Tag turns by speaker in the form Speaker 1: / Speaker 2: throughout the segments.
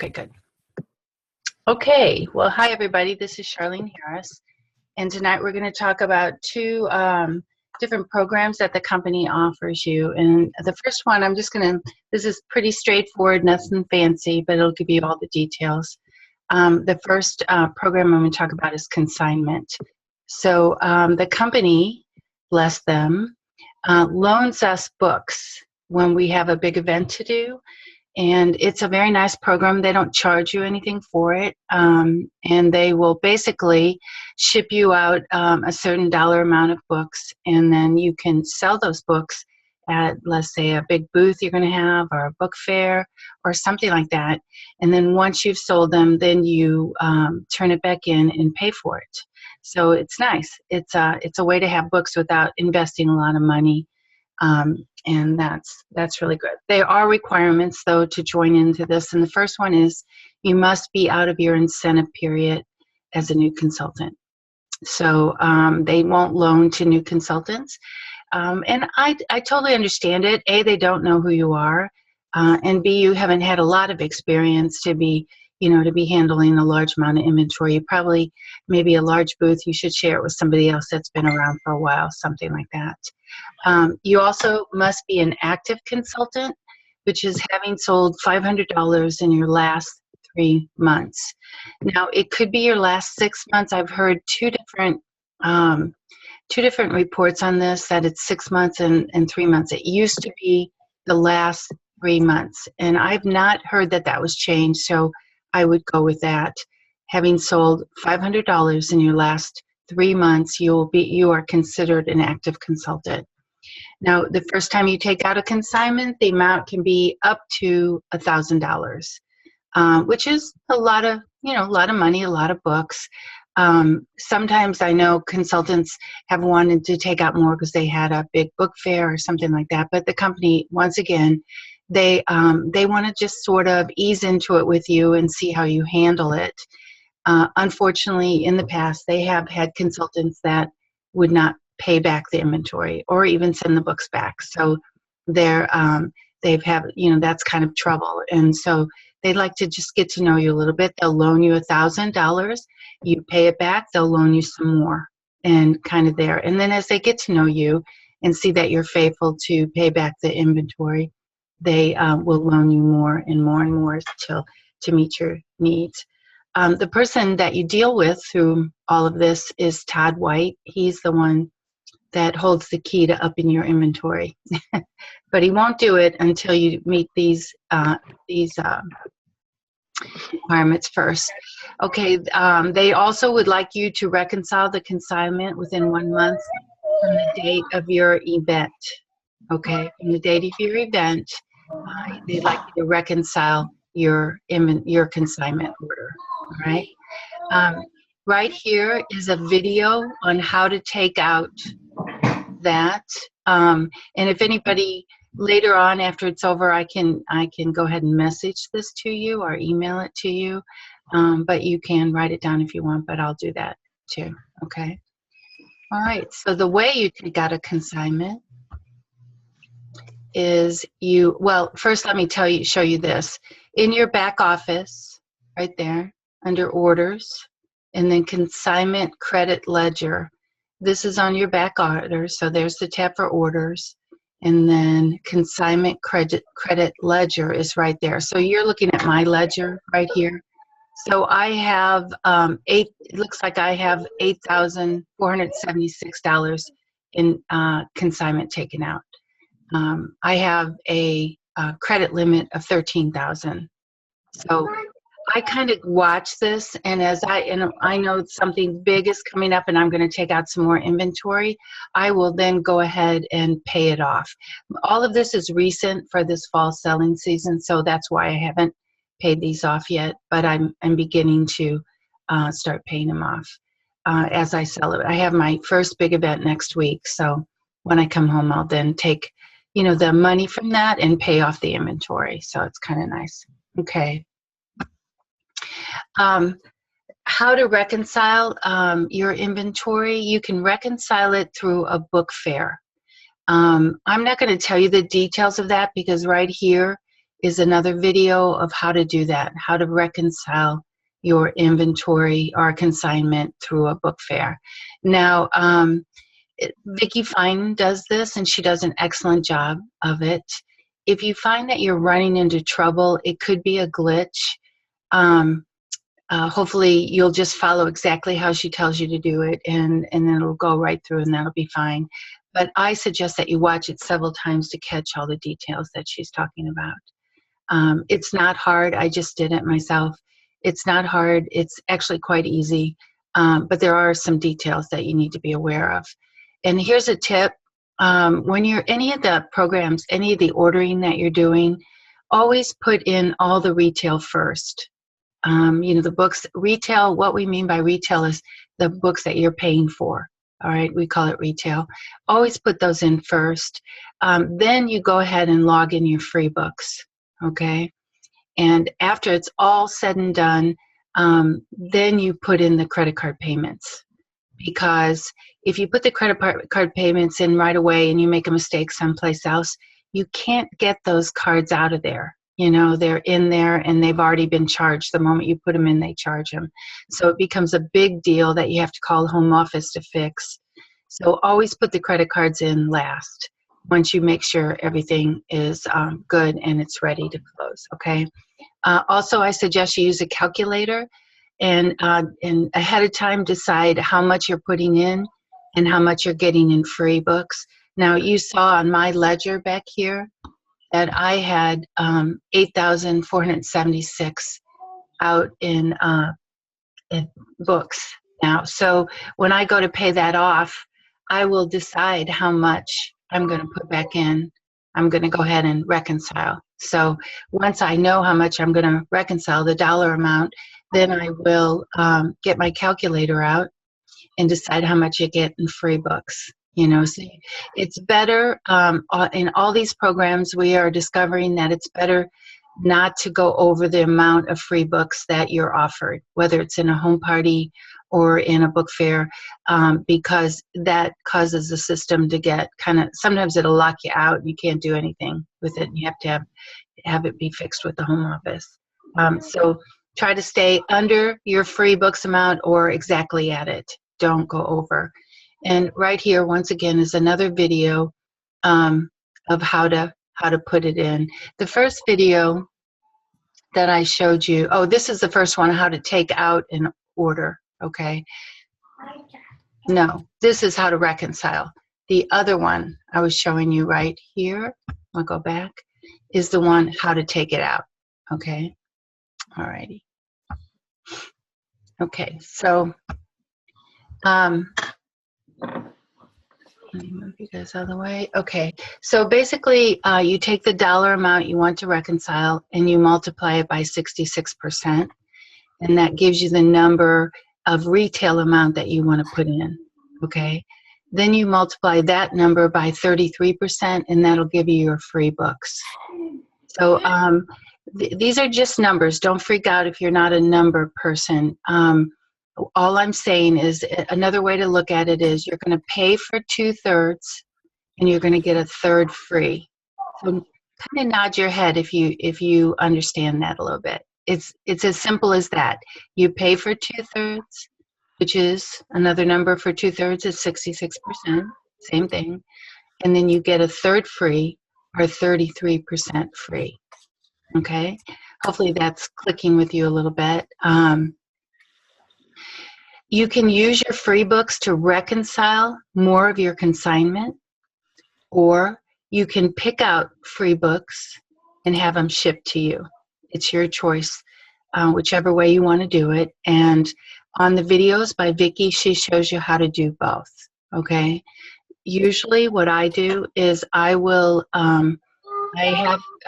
Speaker 1: Okay, good. Okay, well, hi everybody. This is Charlene Harris, and tonight we're going to talk about two different programs that the company offers you. And the first one, this is pretty straightforward, nothing fancy, but it'll give you all the details. The first program I'm going to talk about is Consignment. So the company, bless them, loans us books when we have a big event to do. And it's a very nice program. They don't charge you anything for it. And they will basically ship you out a certain dollar amount of books. And then you can sell those books at, let's say, a big booth you're going to have or a book fair or something like that. And then once you've sold them, then you turn it back in and pay for it. So it's nice. It's a way to have books without investing a lot of money. And that's really good. There are requirements, though, to join into this. And the first one is you must be out of your incentive period as a new consultant. So they won't loan to new consultants. And I totally understand it. A, they don't know who you are. And B, you haven't had a lot of experience to be handling a large amount of inventory. You probably, maybe a large booth, you should share it with somebody else that's been around for a while, something like that. You also must be an active consultant, which is having sold $500 in your last 3 months. Now, it could be your last 6 months. I've heard two different reports on this, that it's 6 months and 3 months. It used to be the last 3 months, and I've not heard that was changed, so I would go with that. Having sold $500 in your last 3 months, you are considered an active consultant. Now, the first time you take out a consignment, the amount can be up to $1,000, which is a lot of money, a lot of books. Sometimes I know consultants have wanted to take out more because they had a big book fair or something like that. But the company, once again, they want to just sort of ease into it with you and see how you handle it. Unfortunately, in the past, they have had consultants that would not pay back the inventory or even send the books back. So that's kind of trouble. And so they'd like to just get to know you a little bit. They'll loan you $1,000. You pay it back, they'll loan you some more, and kind of there. And then as they get to know you and see that you're faithful to pay back the inventory, they will loan you more and more and more to meet your needs. The person that you deal with through all of this is Todd White. He's the one that holds the key to upping your inventory. But he won't do it until you meet these requirements first. Okay, they also would like you to reconcile the consignment within 1 month from the date of your event. Okay, from the date of your event, they'd like you to reconcile your consignment order. All right. Right here is a video on how to take out that. And if anybody later on, after it's over, I can go ahead and message this to you or email it to you. But you can write it down if you want, but I'll do that too. Okay. All right. So the way you take out a consignment is first let me show you this. In your back office, right there, under orders, and then consignment credit ledger. This is on your back order, so there's the tab for orders, and then consignment credit ledger is right there. So you're looking at my ledger right here. So I have it looks like I have $8,476 in consignment taken out. I have a credit limit of $13,000. So I kind of watch this, and I know something big is coming up and I'm going to take out some more inventory, I will then go ahead and pay it off. All of this is recent for this fall selling season, so that's why I haven't paid these off yet, but I'm beginning to start paying them off as I sell it. I have my first big event next week, so when I come home, I'll then take the money from that and pay off the inventory. So it's kind of nice. Okay. How to reconcile your inventory. You can reconcile it through a book fair. I'm not going to tell you the details of that because right here is another video of how to do that, how to reconcile your inventory or consignment through a book fair. Now, Vicki Fine does this, and she does an excellent job of it. If you find that you're running into trouble, it could be a glitch. Hopefully you'll just follow exactly how she tells you to do it, and then it'll go right through, and that'll be fine. But I suggest that you watch it several times to catch all the details that she's talking about. It's not hard. I just did it myself. It's not hard. It's actually quite easy, but there are some details that you need to be aware of. And here's a tip. When you're any of the programs, any of the ordering that you're doing, always put in all the retail first. The books, retail, what we mean by retail is the books that you're paying for. All right, we call it retail. Always put those in first. Then you go ahead and log in your free books, okay? And after it's all said and done, then you put in the credit card payments. Because if you put the credit card payments in right away and you make a mistake someplace else, you can't get those cards out of there. They're in there and they've already been charged. The moment you put them in, they charge them. So it becomes a big deal that you have to call home office to fix. So always put the credit cards in last once you make sure everything is good and it's ready to close, okay? Also, I suggest you use a calculator and ahead of time decide how much you're putting in and how much you're getting in free books. Now, you saw on my ledger back here that I had 8,476 out in books now. So when I go to pay that off, I will decide how much I'm going to put back in. I'm going to go ahead and reconcile. So once I know how much I'm going to reconcile, the dollar amount, then I will get my calculator out and decide how much you get in free books. So it's better in all these programs. We are discovering that it's better not to go over the amount of free books that you're offered, whether it's in a home party or in a book fair, because that causes the system to get sometimes it'll lock you out. You can't do anything with it. You have to have it be fixed with the home office. So try to stay under your free books amount or exactly at it. Don't go over. And right here, once again, is another video of how to put it in. The first video that I showed you, this is the first one, how to take out an order, okay? No, this is how to reconcile. The other one I was showing you right here, I'll go back, is the one how to take it out, okay? All righty. Okay, so let me move you guys out of the way. Okay, so basically you take the dollar amount you want to reconcile and you multiply it by 66%, and that gives you the number of retail amount that you want to put in, okay? Then you multiply that number by 33%, and that'll give you your free books. So these are just numbers. Don't freak out if you're not a number person. All I'm saying is another way to look at it is you're going to pay for 2/3 and you're going to get 1/3 free. So kind of nod your head if you understand that a little bit. It's as simple as that. You pay for 2/3, which is another number for 2/3 is 66%, same thing. And then you get 1/3 free or 33% free. Okay? Hopefully that's clicking with you a little bit. You can use your free books to reconcile more of your consignment, or you can pick out free books and have them shipped to you. It's your choice, whichever way you want to do it. And on the videos by Vicki, she shows you how to do both, okay? Usually what I do is I will,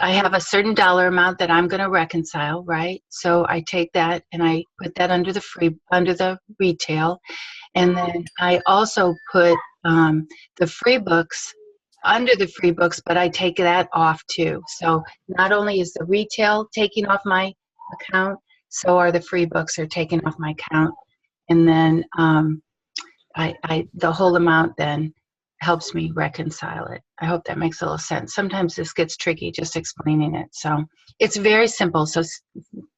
Speaker 1: I have a certain dollar amount that I'm going to reconcile, right? So I take that and I put that under the retail, and then I also put the free books under the free books, but I take that off too. So not only is the retail taking off my account, so are the free books are taken off my account, and then the whole amount then helps me reconcile it. I hope that makes a little sense. Sometimes this gets tricky just explaining it. So it's very simple. So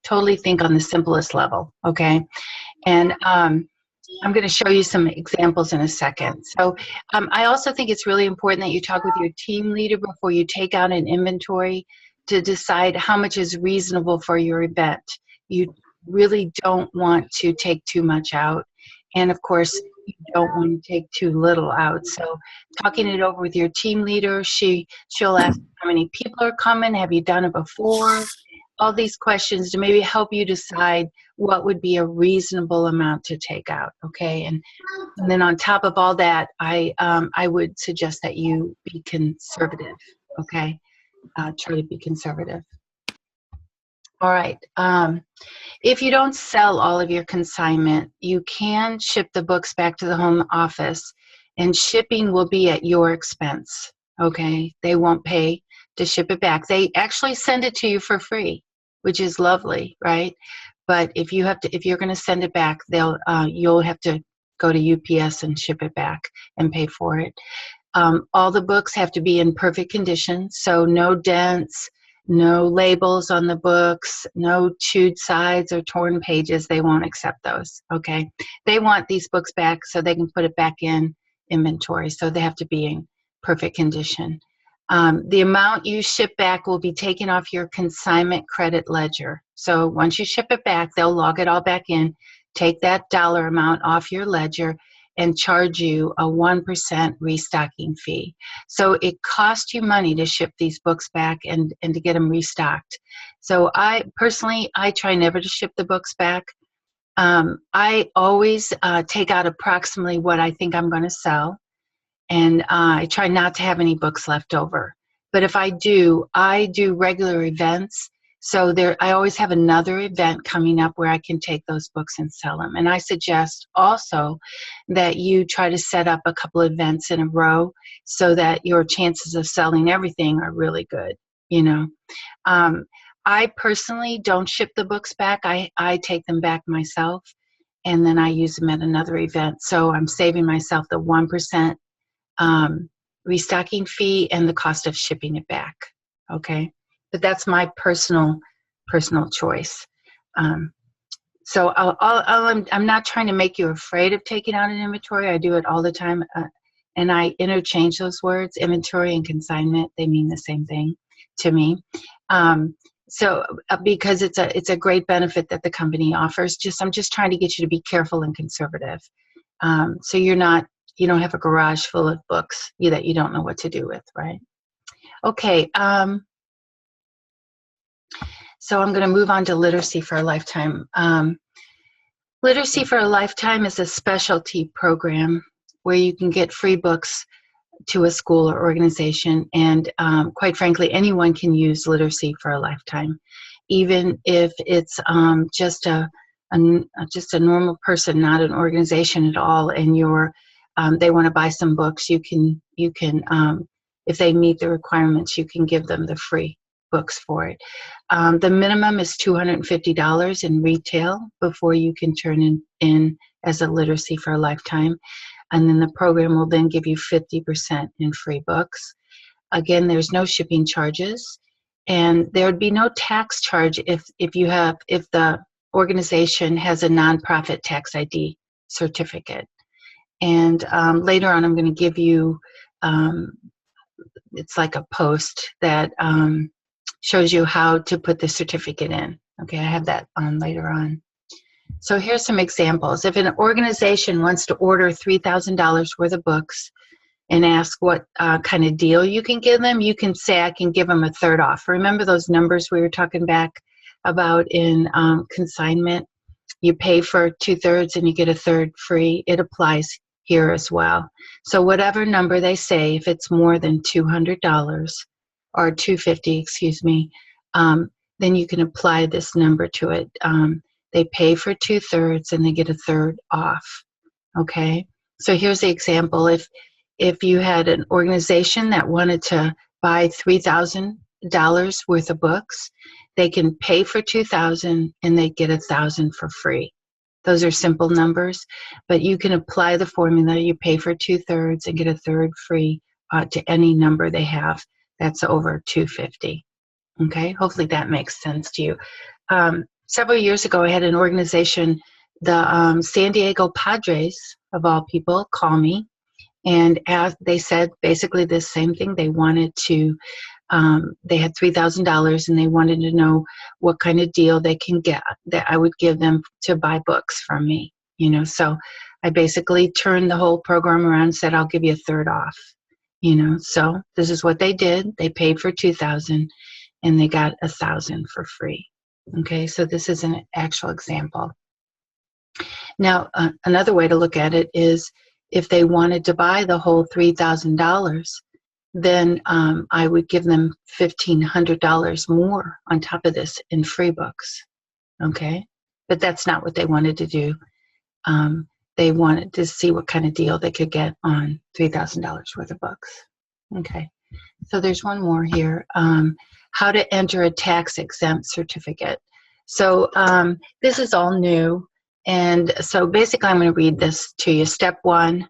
Speaker 1: totally think on the simplest level, okay? And I'm going to show you some examples in a second. So I also think it's really important that you talk with your team leader before you take out an inventory to decide how much is reasonable for your event. You really don't want to take too much out. And of course, you don't want to take too little out. So talking it over with your team leader, she'll ask how many people are coming, have you done it before? All these questions to maybe help you decide what would be a reasonable amount to take out, okay? And then on top of all that, I would suggest that you be conservative, okay? Try to be conservative. All right. If you don't sell all of your consignment, you can ship the books back to the home office, and shipping will be at your expense, okay? They won't pay to ship it back. They actually send it to you for free, which is lovely, right? But if you're going to send it back, you'll have to go to UPS and ship it back and pay for it. All the books have to be in perfect condition, so no dents, no labels on the books, no chewed sides or torn pages. They won't accept those, okay? They want these books back so they can put it back in inventory, so they have to be in perfect condition. The amount you ship back will be taken off your consignment credit ledger. So once you ship it back, they'll log it all back in, take that dollar amount off your ledger, and charge you a 1% restocking fee. So it costs you money to ship these books back and to get them restocked. So I try never to ship the books back. I always take out approximately what I think I'm going to sell, and I try not to have any books left over. But if I do regular events. So I always have another event coming up where I can take those books and sell them. And I suggest also that you try to set up a couple of events in a row so that your chances of selling everything are really good, you know. I personally don't ship the books back. I take them back myself, and then I use them at another event. So I'm saving myself the 1% restocking fee and the cost of shipping it back, okay? But that's my personal choice. So I'm not trying to make you afraid of taking out an inventory. I do it all the time, and I interchange those words. Inventory and consignment, they mean the same thing to me. Because it's a great benefit that the company offers. I'm just trying to get you to be careful and conservative. So you don't have a garage full of books that you don't know what to do with, right? Okay. So I'm going to move on to Literacy for a Lifetime. Literacy for a Lifetime is a specialty program where you can get free books to a school or organization, and quite frankly, anyone can use Literacy for a Lifetime, even if it's just a normal person, not an organization at all, and they want to buy some books. You can if they meet the requirements, you can give them the free books for it. The minimum is $250 in retail before you can turn in as a Literacy for a Lifetime. And then the program will then give you 50% in free books. Again, there's no shipping charges, and there would be no tax charge if the organization has a nonprofit tax ID certificate. And later on, I'm going to give you, it's like a post that shows you how to put the certificate in. Okay, I have that on later on. So here's some examples. If an organization wants to order $3,000 worth of books and ask what kind of deal you can give them, you can say, I can give them a third off. Remember those numbers we were talking back about in consignment? You pay for 2/3 and you get a third free. It applies here as well. So whatever number they say, if it's more than $200 or $250, excuse me, then you can apply this number to it. They pay for 2/3 and they get a third off. Okay, so here's the example. If you had an organization that wanted to buy $3,000 worth of books, they can pay for $2,000 and they get $1,000 for free. Those are simple numbers, but you can apply the formula. You pay for 2/3 and get a third free to any number they have that's over 250. Okay, hopefully that makes sense to you. Several years ago, I had an organization, the San Diego Padres, of all people, call me, and they said basically the same thing. They wanted to, they had $3,000 and they wanted to know what kind of deal they can get that I would give them to buy books from me. So I basically turned the whole program around and said, I'll give you a third off. So this is what they did. They paid for $2,000 and they got $1,000 for free. Okay, so this is an actual example. Now, another way to look at it is if they wanted to buy the whole $3,000, then I would give them $1,500 more on top of this in free books. Okay, but that's not what they wanted to do. They wanted to see what kind of deal they could get on $3,000 worth of books. Okay, so there's one more here. How to enter a tax-exempt certificate. So this is all new. And so basically I'm going to read this to you. Step 1,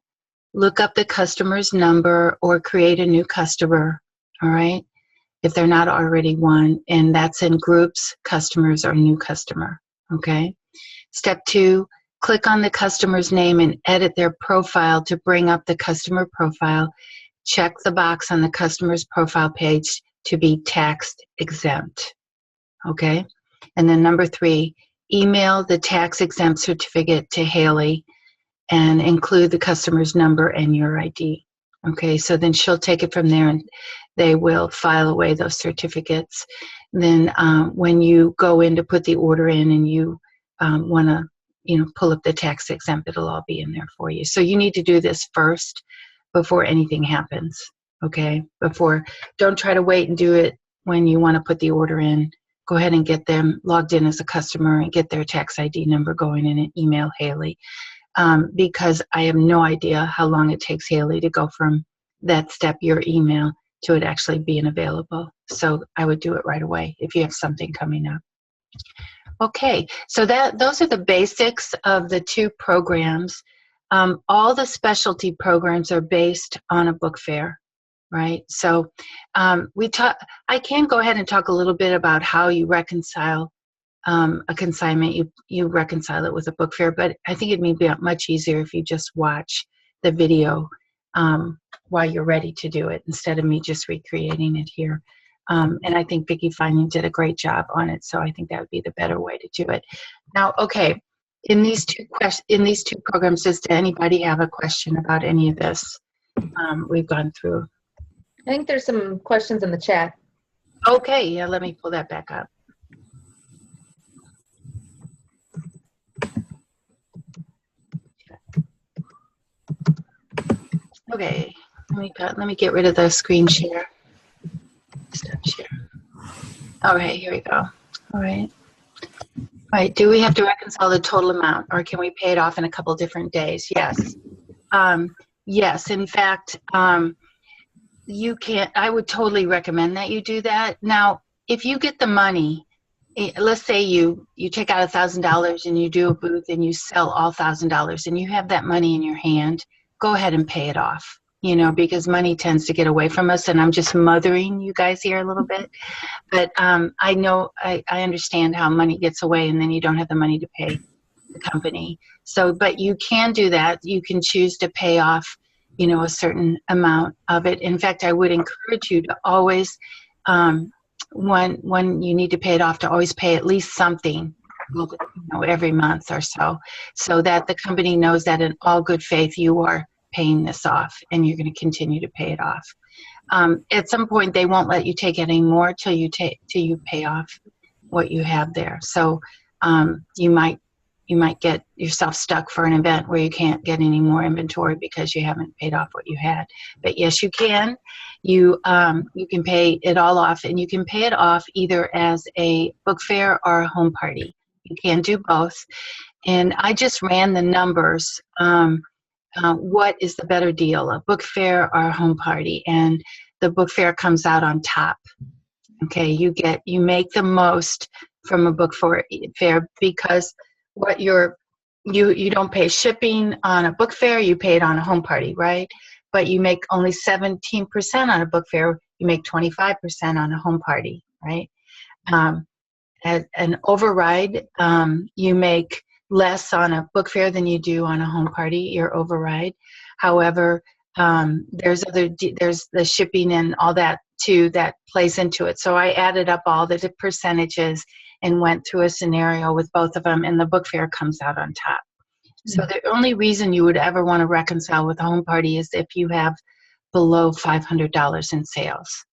Speaker 1: look up the customer's number or create a new customer, all right, if they're not already one. And that's in groups, customers, or new customer, okay? Step 2, click on the customer's name and edit their profile to bring up the customer profile. Check the box on the customer's profile page to be tax exempt, okay? And then number 3, email the tax exempt certificate to Haley and include the customer's number and your ID. Okay, so then she'll take it from there and they will file away those certificates. Then when you go in to put the order in and you want to pull up the tax exempt, it'll all be in there for you. So you need to do this first before anything happens. Okay, don't try to wait and do it when you want to put the order in. Go ahead and get them logged in as a customer and get their tax ID number going in and email Haley. Because I have no idea how long it takes Haley to go from that step, your email, to it actually being available. So I would do it right away if you have something coming up. Okay, so those are the basics of the 2 programs. All the specialty programs are based on a book fair. Right, so I can go ahead and talk a little bit about how you reconcile a consignment. You reconcile it with a book fair, but I think it may be much easier if you just watch the video while you're ready to do it instead of me just recreating it here. And I think Vicki Fining did a great job on it, so I think that would be the better way to do it. Now, okay, in these two programs, does anybody have a question about any of this we've gone through?
Speaker 2: I think there's some questions in the chat.
Speaker 1: Okay, yeah, let me pull that back up. Okay, let me get rid of the screen share. Stop share. All right, here we go. All right. All right, do we have to reconcile the total amount or can we pay it off in a couple different days? Yes. Yes, in fact, you can't. I would totally recommend that you do that. Now, if you get the money, let's say you take out $1,000 and you do a booth and you sell all $1,000 and you have that money in your hand, go ahead and pay it off, because money tends to get away from us. And I'm just mothering you guys here a little bit. But I know, I understand how money gets away and then you don't have the money to pay the company. So, but you can do that. You can choose to pay off a certain amount of it. In fact, I would encourage you to always, when you need to pay it off, to always pay at least something, every month or so that the company knows that in all good faith you are paying this off and you're going to continue to pay it off. At some point, they won't let you take any more till you pay off what you have there. So you might get yourself stuck for an event where you can't get any more inventory because you haven't paid off what you had. But yes, you can. You can pay it all off, and you can pay it off either as a book fair or a home party. You can do both. And I just ran the numbers. What is the better deal, a book fair or a home party? And the book fair comes out on top. Okay, you make the most from a book fair because what you're you don't pay shipping on a book fair, you pay it on a home party, right? But you make only 17% on a book fair, you make 25% on a home party, right? Um, as an override, you make less on a book fair than you do on a home party, your override. However, there's the shipping and all that too that plays into it. So I added up all the percentages and went through a scenario with both of them, and the book fair comes out on top. So the only reason you would ever want to reconcile with a home party is if you have below $500 in sales.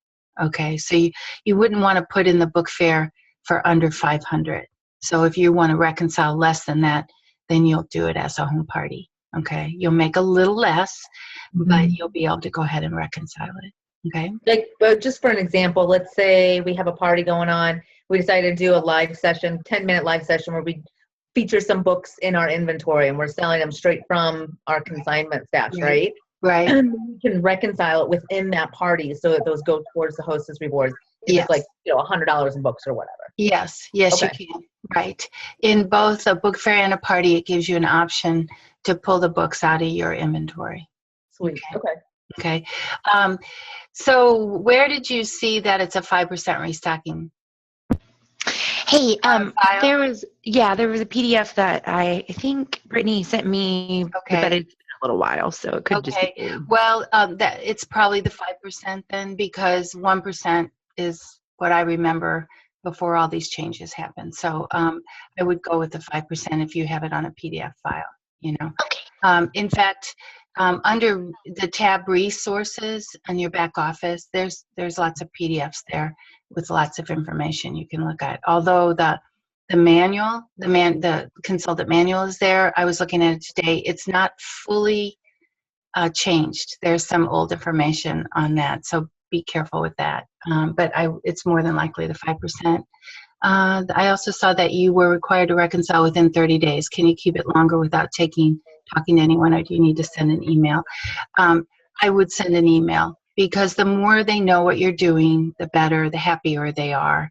Speaker 1: Okay, so you wouldn't want to put in the book fair for under 500. So if you want to reconcile less than that, then you'll do it as a home party. Okay, you'll make a little less, but you'll be able to go ahead and reconcile it. Okay.
Speaker 2: Like, but just for an example, let's say we have a party going on. We decided to do a live session, 10-minute live session where we feature some books in our inventory and we're selling them straight from our consignment stash, right?
Speaker 1: Right.
Speaker 2: And we can reconcile it within that party so that those go towards the hostess rewards. If
Speaker 1: Yes.
Speaker 2: it's like, $100 in books or whatever.
Speaker 1: Yes,
Speaker 2: Okay.
Speaker 1: you can. Right. In both a book fair and a party, it gives you an option to pull the books out of your inventory.
Speaker 2: Sweet. Okay.
Speaker 1: Okay. So where did you see that it's a 5% restocking?
Speaker 3: Hey,
Speaker 1: file?
Speaker 3: there was a PDF that I think Brittany sent me,
Speaker 1: Okay.
Speaker 3: but it's been a little while, so it could just be old.
Speaker 1: Well, that it's probably the 5% then, because 1% is what I remember before all these changes happened. So I would go with the 5% if you have it on a PDF file.
Speaker 3: Okay.
Speaker 1: In fact, under the tab resources on your back office, there's lots of PDFs there with lots of information you can look at. Although the manual, the consultant manual is there. I was looking at it today. It's not fully changed. There's some old information on that, so be careful with that. But it's more than likely the 5%. I also saw that you were required to reconcile within 30 days. Can you keep it longer without talking to anyone, or do you need to send an email? I would send an email, because the more they know what you're doing, the better, the happier they are.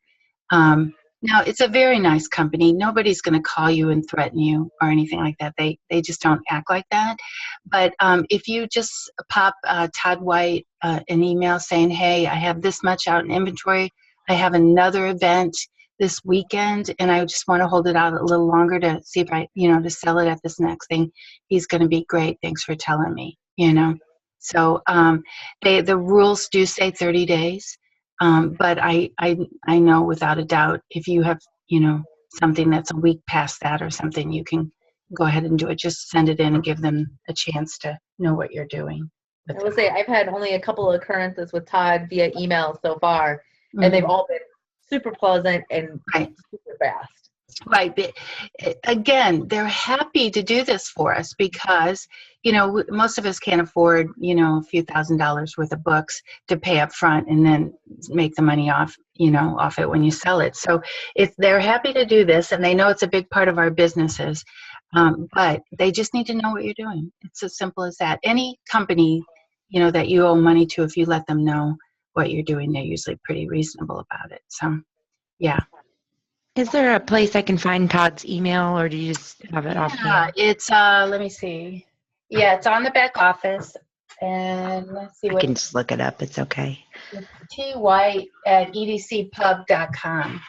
Speaker 1: Now, it's a very nice company. Nobody's going to call you and threaten you or anything like that. They just don't act like that. But if you just pop Todd White an email saying, hey, I have this much out in inventory. I have another event this weekend, and I just want to hold it out a little longer to see if I, to sell it at this next thing. He's going to be great. Thanks for telling me, So the rules do say 30 days. But I know without a doubt, if you have, something that's a week past that or something, you can go ahead and do it. Just send it in and give them a chance to know what you're doing.
Speaker 2: I will say I've had only a couple of occurrences with Todd via email so far, and they've all been super pleasant and super fast.
Speaker 1: Right. But again, they're happy to do this for us because, most of us can't afford, a few $1,000s worth of books to pay up front and then make the money off it when you sell it. So if they're happy to do this, and they know it's a big part of our businesses, but they just need to know what you're doing. It's as simple as that. Any company, that you owe money to, if you let them know what you're doing, they're usually pretty reasonable about it. So, yeah.
Speaker 3: Is there a place I can find Todd's email, or do you just have it offhand?
Speaker 1: It's let me see. Yeah, it's on the back office, and let's see
Speaker 3: I can just look it up. It's okay.
Speaker 1: It's twhite@edcpub.com.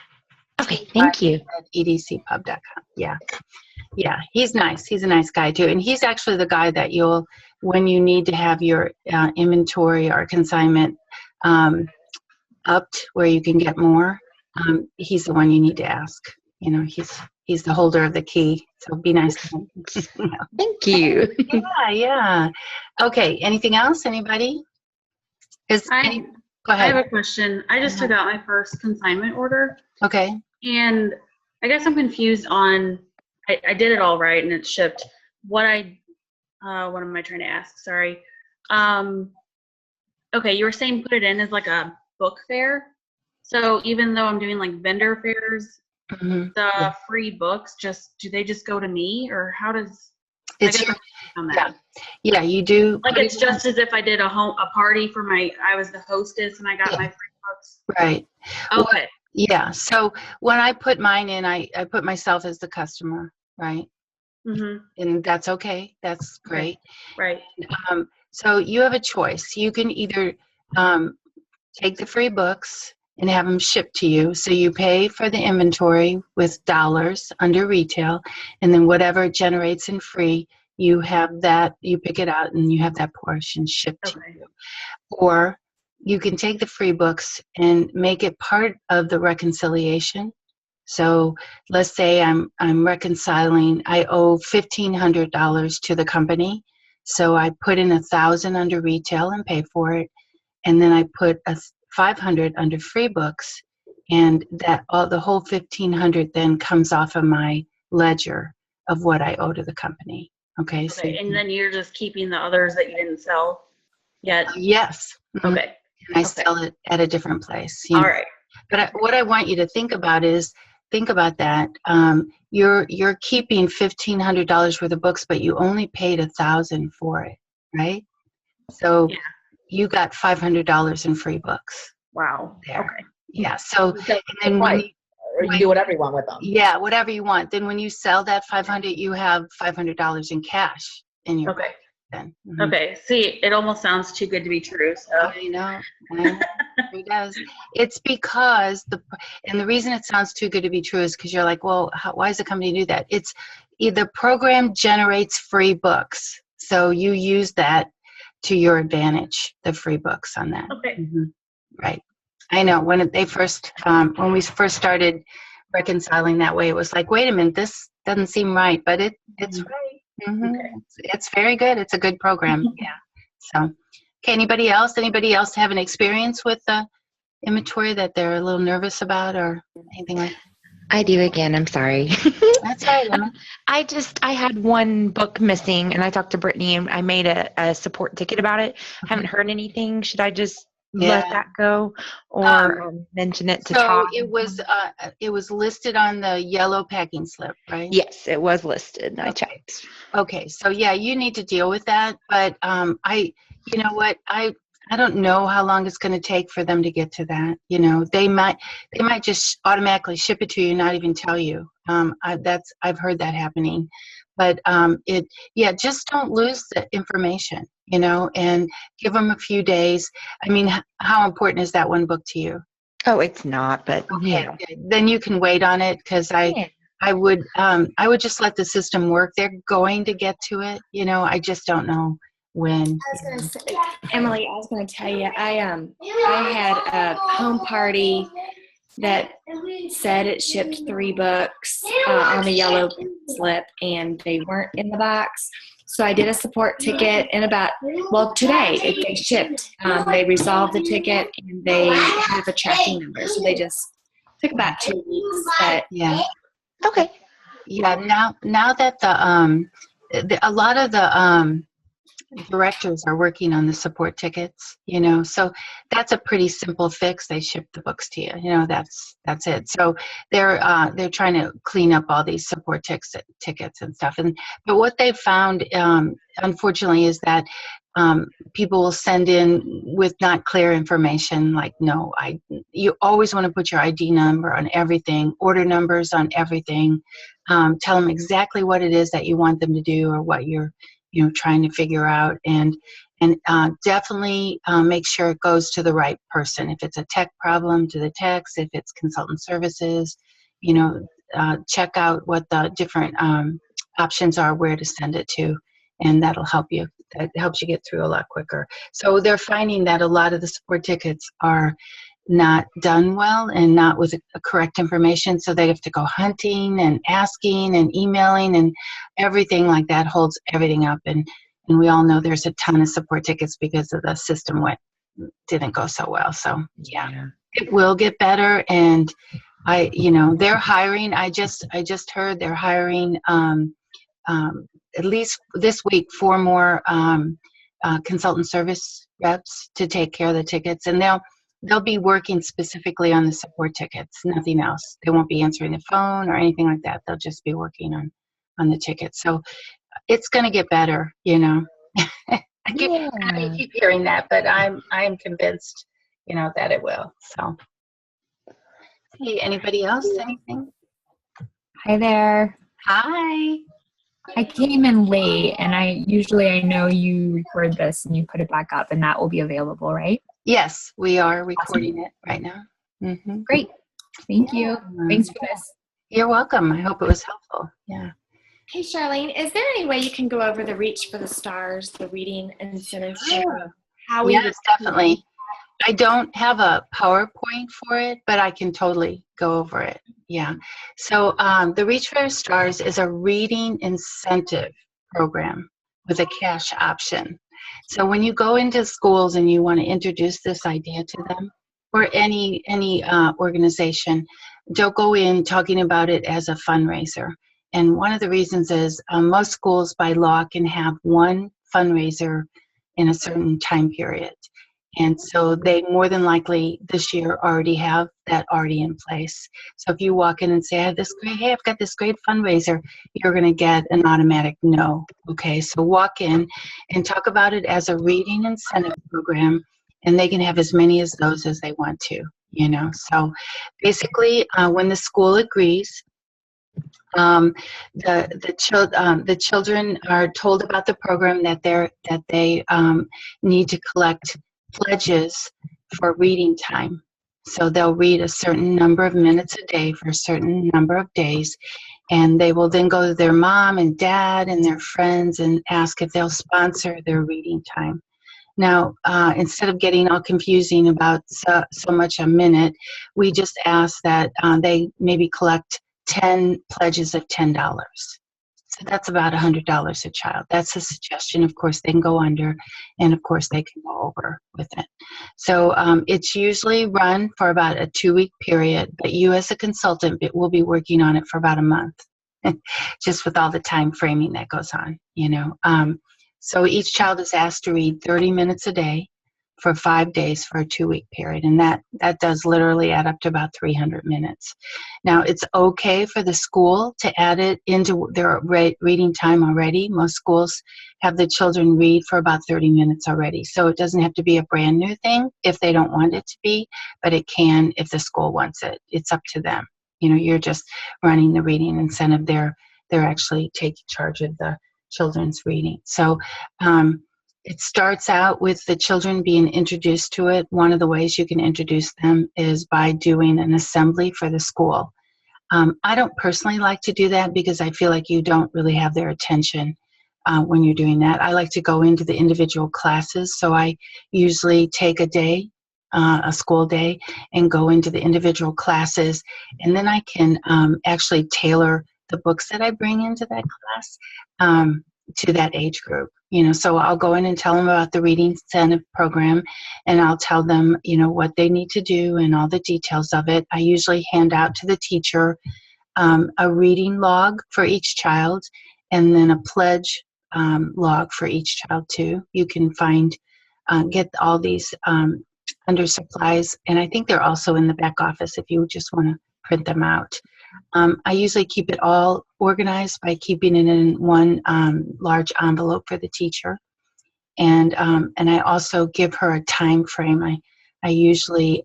Speaker 3: Okay, thank you.
Speaker 1: edcpub.com. Yeah, he's nice. He's a nice guy too, and he's actually the guy that when you need to have your inventory or consignment upped where you can get more. He's the one you need to ask. He's the holder of the key. So be nice to him.
Speaker 3: Thank you.
Speaker 1: Yeah. Okay. Anything else? Anybody? Go ahead.
Speaker 4: I have a question. I just took out my first consignment order.
Speaker 1: Okay.
Speaker 4: And I guess I'm confused on, I did it all right and it's shipped. What am I trying to ask? Sorry. Okay, you were saying put it in as like a book fair. So even though I'm doing like vendor fairs, the free books, do they just go to me, or how does on that?
Speaker 1: Yeah, you do.
Speaker 4: Like it's just as if I did a party for I was the hostess and I got my free books.
Speaker 1: Right.
Speaker 4: Okay.
Speaker 1: Yeah. So when I put mine in, I put myself as the customer, right? and that's okay. That's great.
Speaker 4: Right.
Speaker 1: So you have a choice. You can either take the free books and have them shipped to you. So you pay for the inventory with dollars under retail, and then whatever it generates in free, you have that, you pick it out and you have that portion shipped to you. Or you can take the free books and make it part of the reconciliation. So let's say I'm reconciling, I owe $1,500 to the company. So I put in $1,000 under retail and pay for it. And then I put a $500 under free books, and that the whole $1,500 then comes off of my ledger of what I owe to the company. Okay. So
Speaker 4: and then you're just keeping the others that you didn't sell yet?
Speaker 1: Yes.
Speaker 4: Okay.
Speaker 1: And I sell it at a different place.
Speaker 4: All right.
Speaker 1: But what I want you to think about is, think about that. You're keeping $1,500 worth of books, but you only paid $1,000 for it, right? So you got $500 in free books.
Speaker 4: Wow.
Speaker 1: There.
Speaker 4: Okay.
Speaker 1: Yeah. So and then
Speaker 2: or you can do whatever you want with them.
Speaker 1: Yeah, whatever you want. Then when you sell that $500, you have $500 in cash in your book. Then.
Speaker 4: Okay. See, it almost sounds too good to be true. So
Speaker 1: I know. It does. It's because the reason it sounds too good to be true is because you're like, well, why does the company do that? It's the program generates free books, so you use that to your advantage. The free books on that.
Speaker 4: Okay.
Speaker 1: Right. I know when we first started reconciling that way, it was like, wait a minute, this doesn't seem right, but it's right. Okay. It's very good. It's a good program. Yeah. So, okay. Anybody else have an experience with the inventory that they're a little nervous about or anything like that?
Speaker 3: I do again. I'm sorry.
Speaker 1: That's all right, Emma.
Speaker 3: I had one book missing, and I talked to Brittany, and I made a support ticket about it. Haven't heard anything. Should I just let that go, or mention it to Todd?
Speaker 1: So it was listed on the yellow packing slip, right?
Speaker 3: Yes, it was listed. I checked.
Speaker 1: Okay, so yeah, you need to deal with that. But you know what, I don't know how long it's going to take for them to get to that. You know, they might just automatically ship it to you and not even tell you. I've heard that happening. But just don't lose the information, you know, and give them a few days. I mean, how important is that one book to you?
Speaker 3: Oh, it's not, but
Speaker 1: then you can wait on it, because I would just let the system work. They're going to get to it, you know. I just don't know when.
Speaker 5: Emily, I was going to tell you, I had a home party that said it shipped 3 books on the yellow slip, and they weren't in the box. So I did a support ticket, and today they shipped. They resolved the ticket, and they have a tracking number. So they just took about 2 weeks. But
Speaker 3: okay.
Speaker 1: Yeah. Now that a lot of the directors are working on the support tickets, you know, so that's a pretty simple fix. They ship the books to you, you know. That's it. So they're trying to clean up all these support tickets and stuff. But what they've found, unfortunately, is that people will send in with not clear information. Like, no, you always want to put your ID number on everything, order numbers on everything. Tell them exactly what it is that you want them to do, or what you're trying to figure out, and definitely make sure it goes to the right person. If it's a tech problem, to the techs. If it's consultant services, check out what the different options are, where to send it to, and that'll help you. That helps you get through a lot quicker. So they're finding that a lot of the support tickets are not done well and not with a correct information, so they have to go hunting and asking and emailing, and everything like that holds everything up. And we all know there's a ton of support tickets because of the system didn't go so well. So it will get better. And they're hiring. I just heard they're hiring at least this week 4 more consultant service reps to take care of the tickets, and they'll be working specifically on the support tickets, nothing else. They won't be answering the phone or anything like that. They'll just be working on the tickets. So it's going to get better, you know. I keep hearing that, but I'm convinced, that it will. So, hey, anybody else? Anything?
Speaker 6: Hi there.
Speaker 1: Hi.
Speaker 6: I came in late, and I know you record this and you put it back up, and that will be available, right?
Speaker 1: Yes, we are recording it right now. Mm-hmm.
Speaker 6: Great. Thank you. Thanks for this.
Speaker 1: You're welcome. I hope it was helpful. Yeah.
Speaker 5: Hey, Charlene, is there any way you can go over the Reach for the Stars, the reading incentive?
Speaker 1: Sure.
Speaker 5: How we
Speaker 1: Yes, definitely. I don't have a PowerPoint for it, but I can totally go over it. Yeah. So the Reach for the Stars is a reading incentive program with a cash option. So when you go into schools and you want to introduce this idea to them, or any organization, don't go in talking about it as a fundraiser. And one of the reasons is most schools by law can have one fundraiser in a certain time period. And so they more than likely this year already have that already in place. So if you walk in and say, I've got this great fundraiser, you're going to get an automatic no. Okay, so walk in and talk about it as a reading incentive program, and they can have as many as those as they want to, you know. So basically, when the school agrees, the children are told about the program, that they need to collect pledges for reading time. So they'll read a certain number of minutes a day for a certain number of days, and they will then go to their mom and dad and their friends and ask if they'll sponsor their reading time. Now, instead of getting all confusing about so much a minute, we just ask that they maybe collect 10 pledges of $10. So that's about $100 a child. That's a suggestion. Of course, they can go under, and of course, they can go over with it. So it's usually run for about a 2-week period, but you as a consultant will be working on it for about a month, just with all the time framing that goes on, you know. So each child is asked to read 30 minutes a day for 5 days for a 2-week period, and that does literally add up to about 300 minutes. Now, it's okay for the school to add it into their reading time already. Most schools have the children read for about 30 minutes already, so it doesn't have to be a brand new thing if they don't want it to be, but it can if the school wants it. It's up to them. You know, you're just running the reading incentive. They're actually taking charge of the children's reading. So it starts out with the children being introduced to it. One of the ways you can introduce them is by doing an assembly for the school. I don't personally like to do that because I feel like you don't really have their attention when you're doing that. I like to go into the individual classes, so I usually take a day, a school day, and go into the individual classes, and then I can actually tailor the books that I bring into that class to that age group. You know, so I'll go in and tell them about the reading incentive program, and I'll tell them, you know, what they need to do and all the details of it. I usually hand out to the teacher a reading log for each child, and then a pledge log for each child too. You can get all these under supplies, and I think they're also in the back office if you just want to print them out. I usually keep it all organized by keeping it in one large envelope for the teacher, and I also give her a time frame. I usually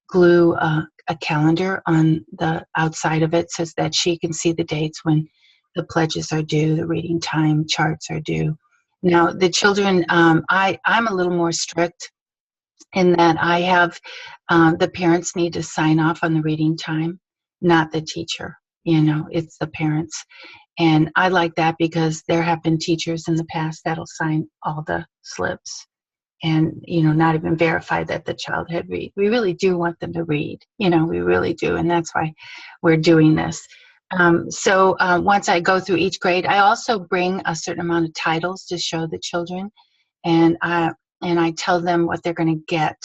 Speaker 1: glue a calendar on the outside of it so that she can see the dates when the pledges are due, the reading time charts are due. Now, the children, I'm a little more strict in that I have the parents need to sign off on the reading time, not the teacher. You know, it's the parents. And I like that because there have been teachers in the past that'll sign all the slips and, you know, not even verify that the child had read. We really do want them to read. You know, we really do. And that's why we're doing this. So once I go through each grade, I also bring a certain amount of titles to show the children. And I tell them what they're going to get.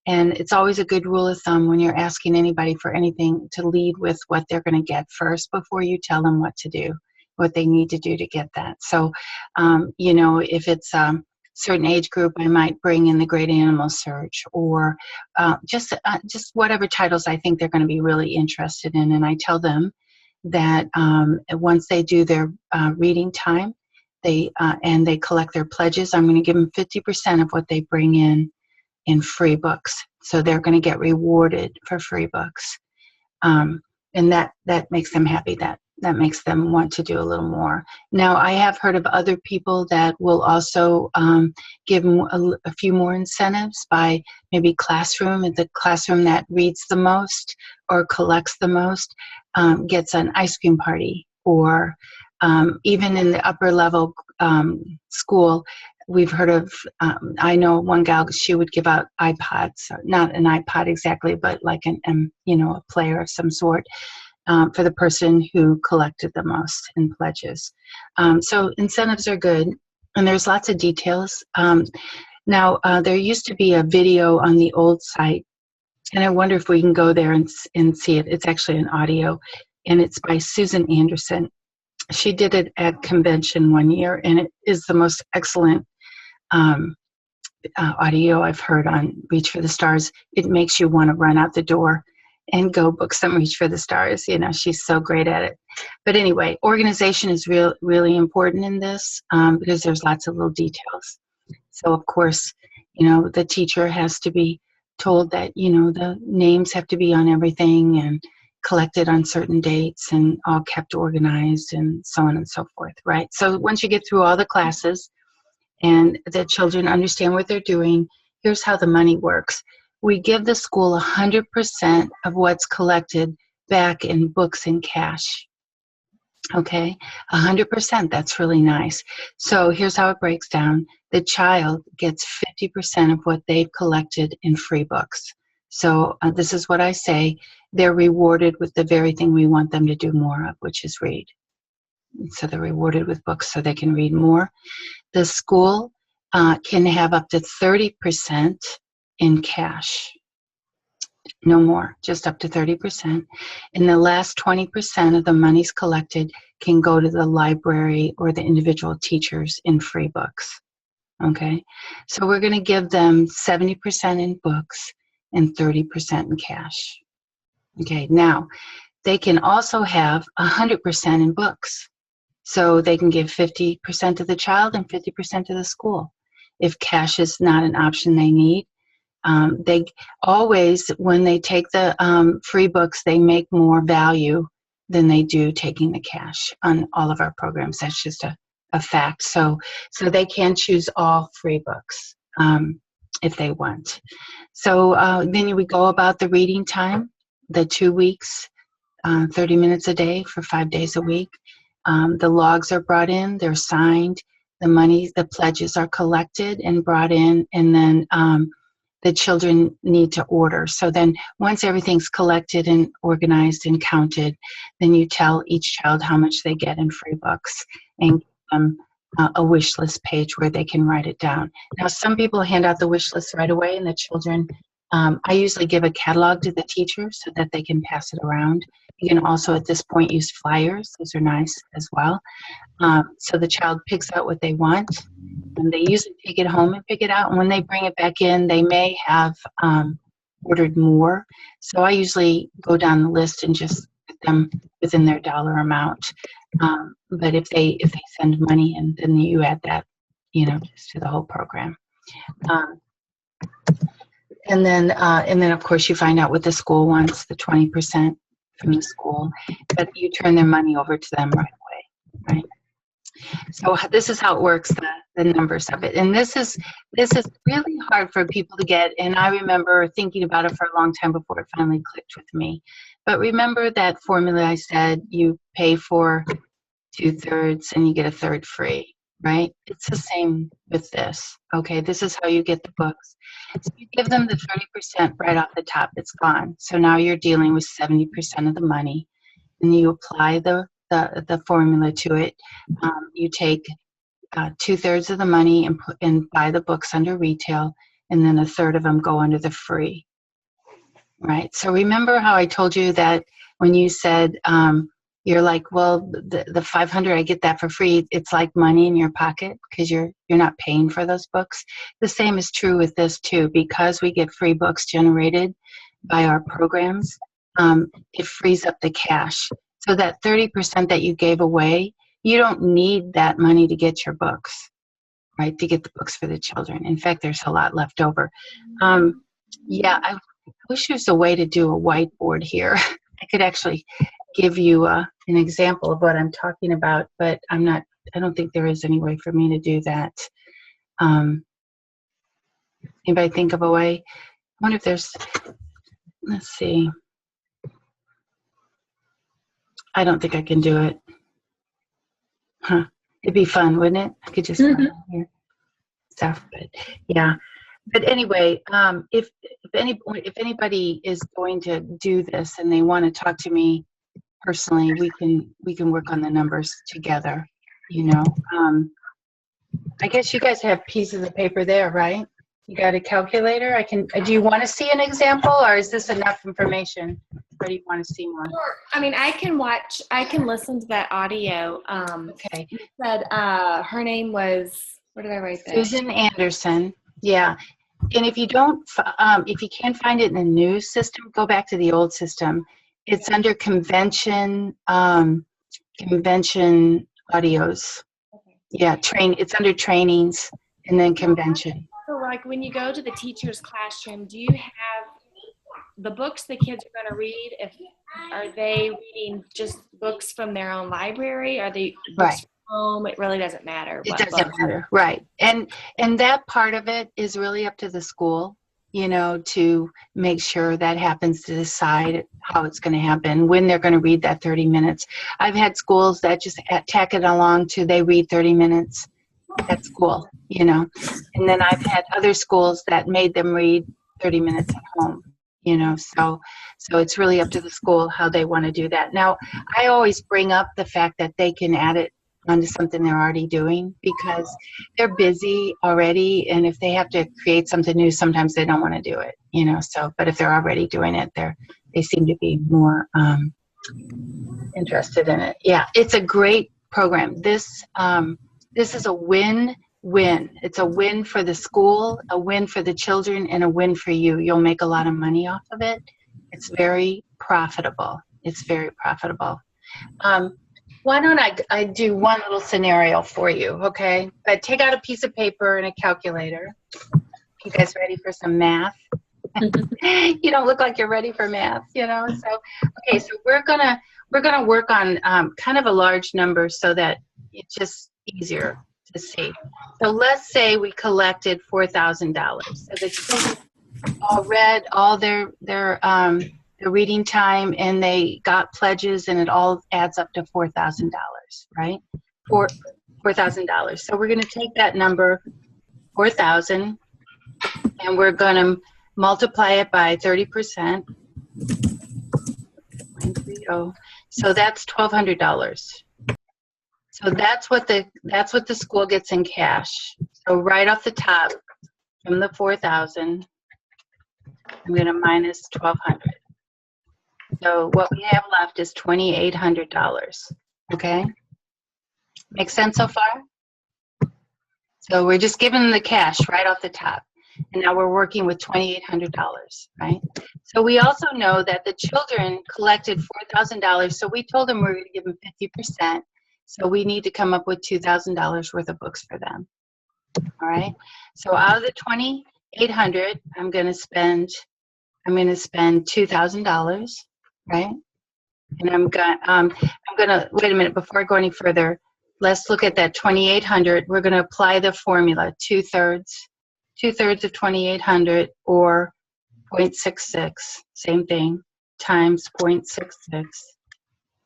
Speaker 1: And it's always a good rule of thumb when you're asking anybody for anything to lead with what they're going to get first before you tell them what to do, what they need to do to get that. So, you know, if it's a certain age group, I might bring in the Great Animal Search or just whatever titles I think they're going to be really interested in. And I tell them that once they do their reading time, and they collect their pledges, I'm going to give them 50% of what they bring in free books. So they're going to get rewarded for free books. And that makes them happy that that makes them want to do a little more. Now, I have heard of other people that will also give a few more incentives by maybe classroom, and the classroom that reads the most or collects the most gets an ice cream party, or even in the upper level school, we've heard of, I know one gal, she would give out iPods, not an iPod exactly, but like a player of some sort, for the person who collected the most in pledges. So incentives are good, and there's lots of details. Now, there used to be a video on the old site, and I wonder if we can go there and see it. It's actually an audio, and it's by Susan Anderson. She did it at convention one year, and it is the most excellent audio I've heard on Reach for the Stars. It makes you want to run out the door and go book some Reach for the Stars. She's so great at it. But anyway, organization is really important in this because there's lots of little details. So of course, the teacher has to be told that, the names have to be on everything and collected on certain dates and all kept organized and so on and so forth, right? So once you get through all the classes and the children understand what they're doing, here's how the money works. We give the school 100% of what's collected back in books and cash. Okay, 100%, that's really nice. So here's how it breaks down. The child gets 50% of what they've collected in free books. So this is what I say, they're rewarded with the very thing we want them to do more of, which is read. So they're rewarded with books so they can read more. The school can have up to 30% in cash. No more, just up to 30%. And the last 20% of the monies collected can go to the library or the individual teachers in free books. Okay, so we're going to give them 70% in books and 30% in cash. Okay, now they can also have 100% in books. So they can give 50% to the child and 50% to the school. If cash is not an option they need, they always, when they take the free books, they make more value than they do taking the cash on all of our programs. That's just a fact. So they can choose all free books if they want. So then we go about the reading time, the 2 weeks, 30 minutes a day for 5 days a week. The logs are brought in, they're signed, the pledges are collected and brought in, and then the children need to order. So then once everything's collected and organized and counted, then you tell each child how much they get in free books and give them a wish list page where they can write it down. Now, some people hand out the wish list right away, and the children, I usually give a catalog to the teacher so that they can pass it around. You can also at this point use flyers. Those are nice as well. So the child picks out what they want, and they usually take it home and pick it out. And when they bring it back in, they may have ordered more. So I usually go down the list and just put them within their dollar amount. But if they send money in, then you add that, just to the whole program. And then of course you find out what the school wants, the 20% from the school, but you turn their money over to them right away, right? So this is how it works, the numbers of it. And this is really hard for people to get, and I remember thinking about it for a long time before it finally clicked with me. But remember that formula I said, you pay for 2/3 and you get 1/3 free, right? It's the same with this. Okay, this is how you get the books. So you give them the 30% right off the top, it's gone. So now you're dealing with 70% of the money, and you apply the formula to it. You take 2/3 of the money and buy the books under retail, and then 1/3 of them go under the free. Right. So remember how I told you that when you said you're like, well, the 500, I get that for free. It's like money in your pocket because you're not paying for those books. The same is true with this too, because we get free books generated by our programs. It frees up the cash. So that 30% that you gave away, you don't need that money to get your books, right? To get the books for the children. In fact, there's a lot left over. Yeah, I wish there was a way to do a whiteboard here. I could actually give you an example of what I'm talking about, but I don't think there is any way for me to do that. Anybody think of a way? I wonder if there's, let's see. I don't think I can do it. Huh. It'd be fun, wouldn't it? I could just find here stuff, but yeah. But anyway, if anybody is going to do this and they want to talk to me personally, we can work on the numbers together. You know, I guess you guys have pieces of paper there, right? You got a calculator? I can. Do you want to see an example, or is this enough information? Or do you want to see more?
Speaker 5: I mean, I can listen to that audio.
Speaker 1: Okay.
Speaker 5: You said her name was, where did I write that?
Speaker 1: Susan Anderson. Yeah. And if you don't, if you can't find it in the new system, go back to the old system. It's under convention audios.
Speaker 5: Okay.
Speaker 1: Yeah, it's under trainings and then convention.
Speaker 5: So like when you go to the teacher's classroom, do you have the books the kids are going to read? Are they reading just books from their own library? Are they books from home? It really doesn't matter.
Speaker 1: It doesn't matter, right? And that part of it is really up to the school, you know, to make sure that happens, to decide how it's going to happen, when they're going to read that 30 minutes. I've had schools that just tack it along to they read 30 minutes at school, you know, and then I've had other schools that made them read 30 minutes at home, you know, so it's really up to the school how they want to do that. Now, I always bring up the fact that they can add it onto something they're already doing because they're busy already, and if they have to create something new, sometimes they don't want to do it, you know, so, but if they're already doing it, they seem to be more interested in it. Yeah, it's a great program. This is a win-win. It's a win for the school, a win for the children, and a win for you. You'll make a lot of money off of it. It's very profitable. It's very profitable. Why don't I do one little scenario for you, okay? But take out a piece of paper and a calculator. You guys ready for some math? You don't look like you're ready for math, you know? So, okay, so we're gonna work on kind of a large number so that it's just easier to see. So let's say we collected $4,000. So the children all read all their reading time, and they got pledges, and it all adds up to $4,000, right? $4,000. So we're going to take that number, 4,000, and we're going to multiply it by 30%. So that's $1,200. So that's what the school gets in cash. So right off the top, from the 4,000, I'm going to minus 1,200. So what we have left is $2,800. Okay? Make sense so far? So we're just giving them the cash right off the top. And now we're working with $2,800, right? So we also know that the children collected $4,000. So we told them we're going to give them 50%. So we need to come up with $2,000 worth of books for them. All right? So out of the $2,800, I'm going to spend $2,000. Right? And I'm gonna wait a minute before I go any further. Let's look at that 2,800. We're gonna apply the formula: 2/3 of 2,800, or 0.66, same thing, times 0.66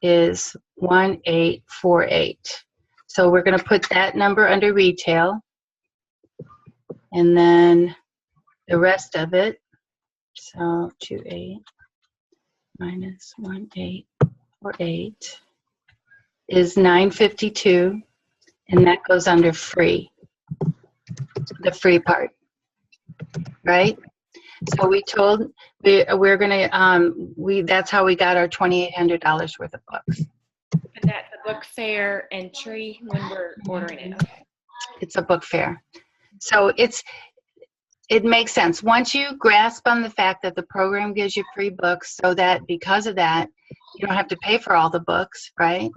Speaker 1: is 1848. So we're gonna put that number under retail, and then the rest of it. So 28. Minus 1848 is 952, and that goes under free, the free part, right? So we told we're gonna that's how we got our $2,800 worth of books.
Speaker 5: And that's a book fair entry when we're ordering it. Okay.
Speaker 1: It's a book fair, so it makes sense. Once you grasp on the fact that the program gives you free books, so that because of that, you don't have to pay for all the books, right?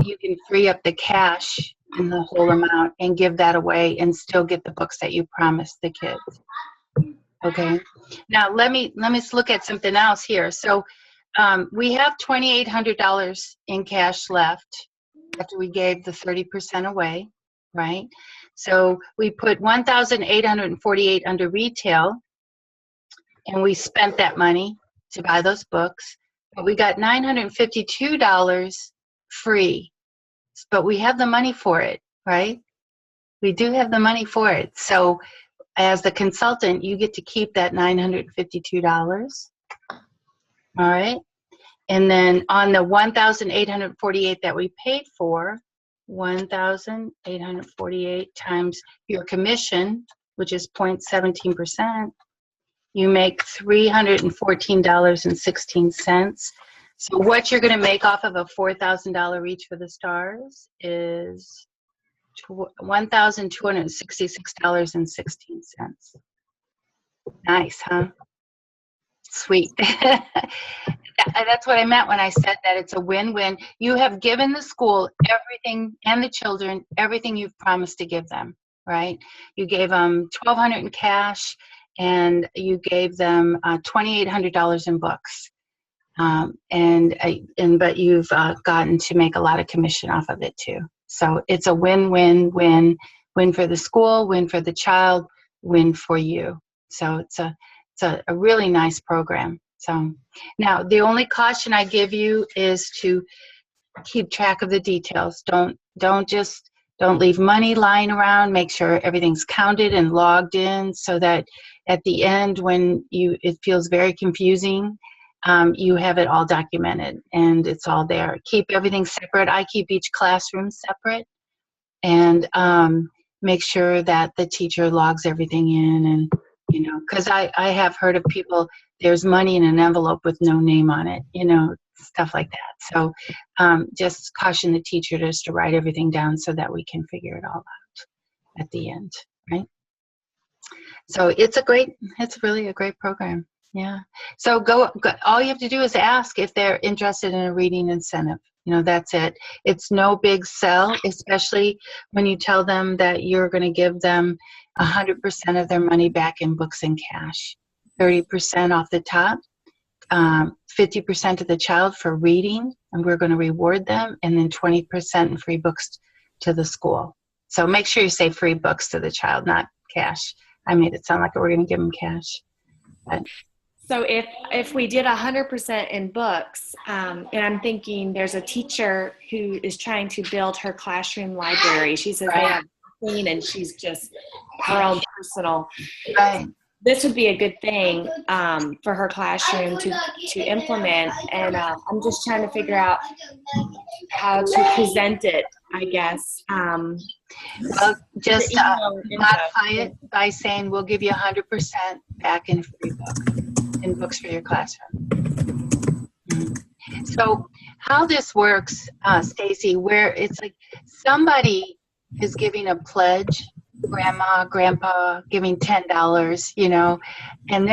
Speaker 1: You can free up the cash in the whole amount and give that away and still get the books that you promised the kids. Okay. Now let me look at something else here. So We have $2,800 in cash left after we gave the 30% away, right? So we put 1,848 under retail, and we spent that money to buy those books. But we got $952 free, but we have the money for it, right? We do have the money for it. So as the consultant, you get to keep that $952. All right. And then on the 1,848 that we paid for, 1,848 times your commission, which is 0.17%, you make $314.16. So what you're going to make off of a $4,000 each for the stars is $1,266.16. Nice, huh? Sweet. That's what I meant when I said that it's a win-win. You have given the school everything, and the children everything you've promised to give them, right? You gave them $1,200 in cash, and you gave them $2,800 in books, but you've gotten to make a lot of commission off of it too. So it's a win-win-win. Win for the school, win for the child, win for you. So it's a really nice program. So now the only caution I give you is to keep track of the details. Don't leave money lying around. Make sure everything's counted and logged in, so that at the end, when it feels very confusing, you have it all documented and it's all there. Keep everything separate. I keep each classroom separate, and make sure that the teacher logs everything in. And because I have heard of people, there's money in an envelope with no name on it, stuff like that. So just caution the teacher just to write everything down so that we can figure it all out at the end, right? So it's really a great program. Yeah. So go, all you have to do is ask if they're interested in a reading incentive. That's it. It's no big sell, especially when you tell them that you're going to give them 100% of their money back in books and cash, 30% off the top, 50% to the child for reading, and we're going to reward them, and then 20% in free books to the school. So make sure you say free books to the child, not cash. I made it sound like we're going to give them cash. But
Speaker 5: so if we did 100% in books, and I'm thinking there's a teacher who is trying to build her classroom library. She says they have nothing, and she's just her own personal.
Speaker 1: Right.
Speaker 5: This would be a good thing for her classroom to implement, and I'm just trying to figure out how to present it, I guess.
Speaker 1: Well, just modify it by saying we'll give you 100% back in free books for your classroom. Mm-hmm. So how this works, Stacy, where it's like somebody is giving a pledge, grandma, grandpa giving $10, and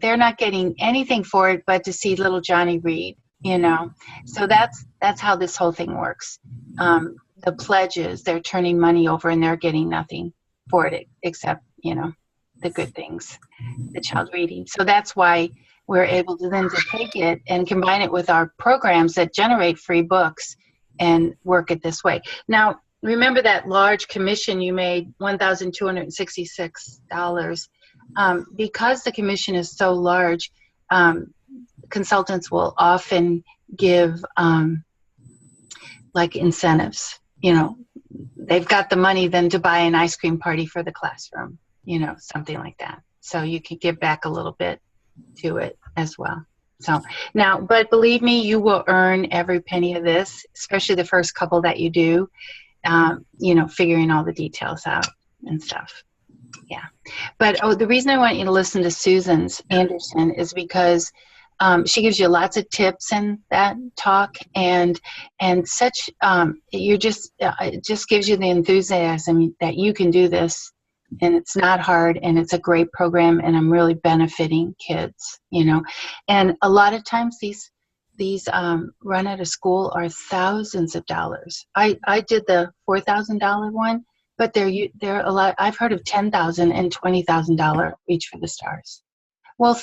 Speaker 1: they're not getting anything for it but to see little Johnny read, So that's how this whole thing works. The pledges, they're turning money over and they're getting nothing for it except, the good things, the child reading. So that's why we're able to then to take it and combine it with our programs that generate free books and work it this way. Now, remember that large commission you made, $1,266. Because the commission is so large, consultants will often give like incentives. They've got the money then to buy an ice cream party for the classroom, something like that. So you can give back a little bit to it as well. So now, but believe me, you will earn every penny of this, especially the first couple that you do, figuring all the details out and stuff. Yeah. But the reason I want you to listen to Susan's Anderson is because she gives you lots of tips in that talk, and such it just gives you the enthusiasm that you can do this, and it's not hard, and it's a great program, and I'm really benefiting kids, and a lot of times these run at a school are thousands of dollars. I did the $4,000 one, but they're a lot. I've heard of $10,000 and $20,000 each for the stars. Well,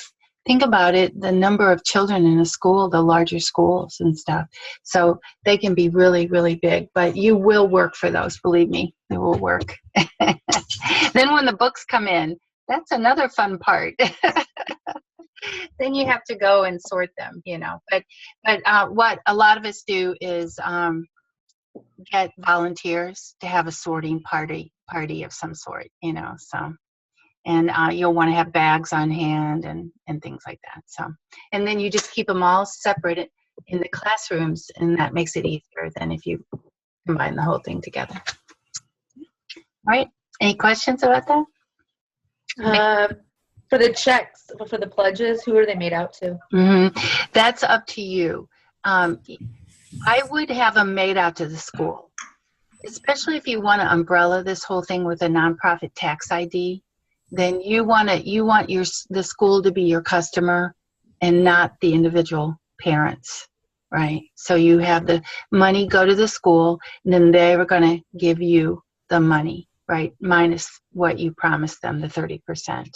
Speaker 1: think about it, the number of children in a school, the larger schools and stuff. So they can be really, really big, but you will work for those. Believe me, they will work. Then when the books come in, that's another fun part. Then you have to go and sort them, But what a lot of us do is get volunteers to have a sorting party of some sort, so. And you'll want to have bags on hand and things like that. So, and then you just keep them all separate in the classrooms, and that makes it easier than if you combine the whole thing together. All right. Any questions about that?
Speaker 2: For the checks, for the pledges, who are they made out to?
Speaker 1: Mm-hmm. That's up to you. I would have them made out to the school, especially if you want to umbrella this whole thing with a nonprofit tax ID. Then you want the school to be your customer and not the individual parents, right? So you have the money go to the school, and then they're going to give you the money, right, minus what you promised them, the 30%.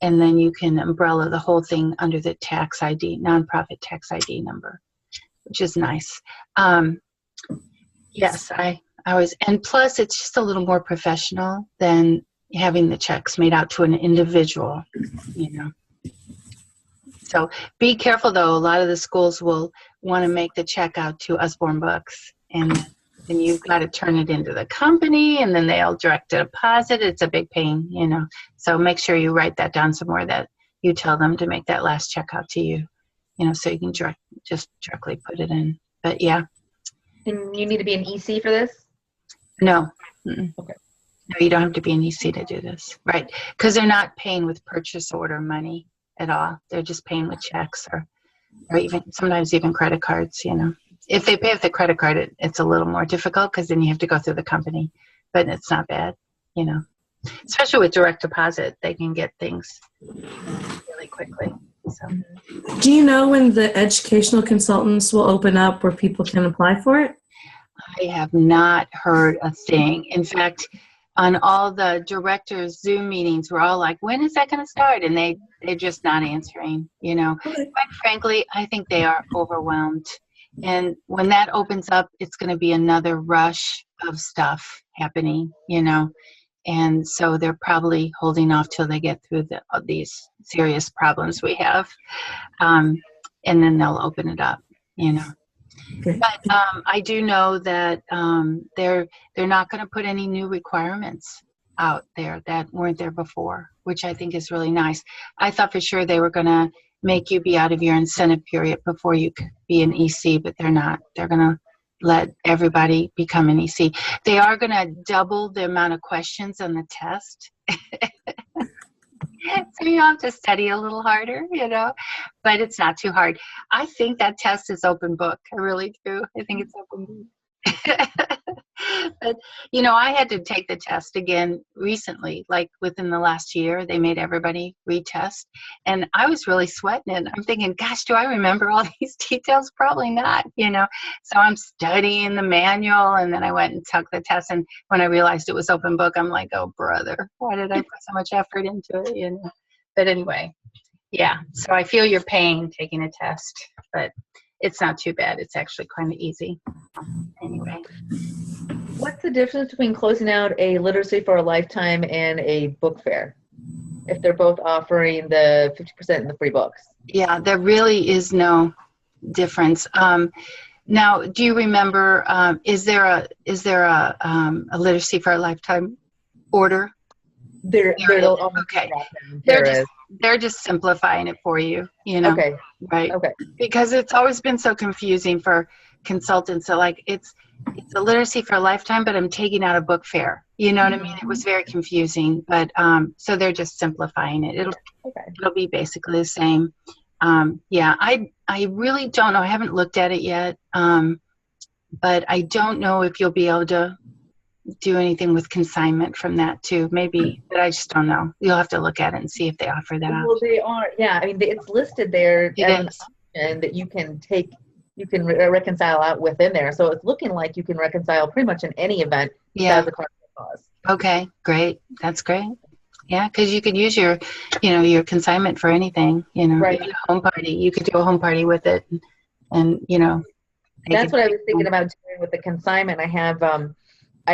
Speaker 1: And then you can umbrella the whole thing under the tax ID, nonprofit tax ID number, which is nice. Yes, I always, and plus it's just a little more professional than having the checks made out to an individual, So be careful, though. A lot of the schools will want to make the check out to Usborne Books, and then you've got to turn it into the company, and then they'll direct deposit. It's a big pain, So make sure you write that down somewhere, that you tell them to make that last check out to you, so you can just directly put it in. But yeah.
Speaker 2: And you need to be an EC for this?
Speaker 1: No.
Speaker 2: Okay.
Speaker 1: No, you don't have to be an EC to do this, right? Because they're not paying with purchase order money at all. They're just paying with checks or even sometimes even credit cards, If they pay with the credit card, it's a little more difficult because then you have to go through the company. But it's not bad, Especially with direct deposit, they can get things really quickly. So.
Speaker 7: Do you know when the educational consultants will open up where people can apply for it?
Speaker 1: I have not heard a thing. In fact, on all the directors' Zoom meetings, we're all like, when is that going to start? And they're just not answering, Quite frankly, I think they are overwhelmed. And when that opens up, it's going to be another rush of stuff happening, And so they're probably holding off till they get through these serious problems we have. And then they'll open it up,
Speaker 7: Okay.
Speaker 1: But I do know that they're not going to put any new requirements out there that weren't there before, which I think is really nice. I thought for sure they were going to make you be out of your incentive period before you could be an EC, but they're not. They're going to let everybody become an EC. They are going to double the amount of questions on the test. So you have to study a little harder, but it's not too hard. I think that test is open book. I really do. I think it's open book. But, I had to take the test again recently, like within the last year. They made everybody retest. And I was really sweating it. I'm thinking, gosh, do I remember all these details? Probably not, So I'm studying the manual, and then I went and took the test. And when I realized it was open book, I'm like, oh, brother, why did I put so much effort into it? But anyway, yeah. So I feel your pain taking a test, but it's not too bad. It's actually kind of easy. Anyway.
Speaker 2: What's the difference between closing out a literacy for a lifetime and a book fair, if they're both offering the 50% in the free books?
Speaker 1: Yeah, there really is no difference. Now, do you remember? Is there a literacy for a lifetime order?
Speaker 2: Okay.
Speaker 1: They're just simplifying it for you.
Speaker 2: Okay.
Speaker 1: Right.
Speaker 2: Okay.
Speaker 1: Because it's always been so confusing for consultants. So it's a literacy for a lifetime, but I'm taking out a book fair. You know what I mean? It was very confusing, but so they're just simplifying it. It'll be basically the same. Yeah, I really don't know. I haven't looked at it yet, but I don't know if you'll be able to do anything with consignment from that too. Maybe, but I just don't know. You'll have to look at it and see if they offer that
Speaker 2: Well, they are. Yeah, I mean, it's listed there as an option that you can take. You can reconcile out within there. So it's looking like you can reconcile pretty much in any event.
Speaker 1: Yeah.
Speaker 2: As a cause.
Speaker 1: Okay, great. That's great. Yeah, because you could use your, your consignment for anything.
Speaker 2: Right.
Speaker 1: Even a home party. You could do a home party with it, and
Speaker 2: That's what I was thinking about doing with the consignment. I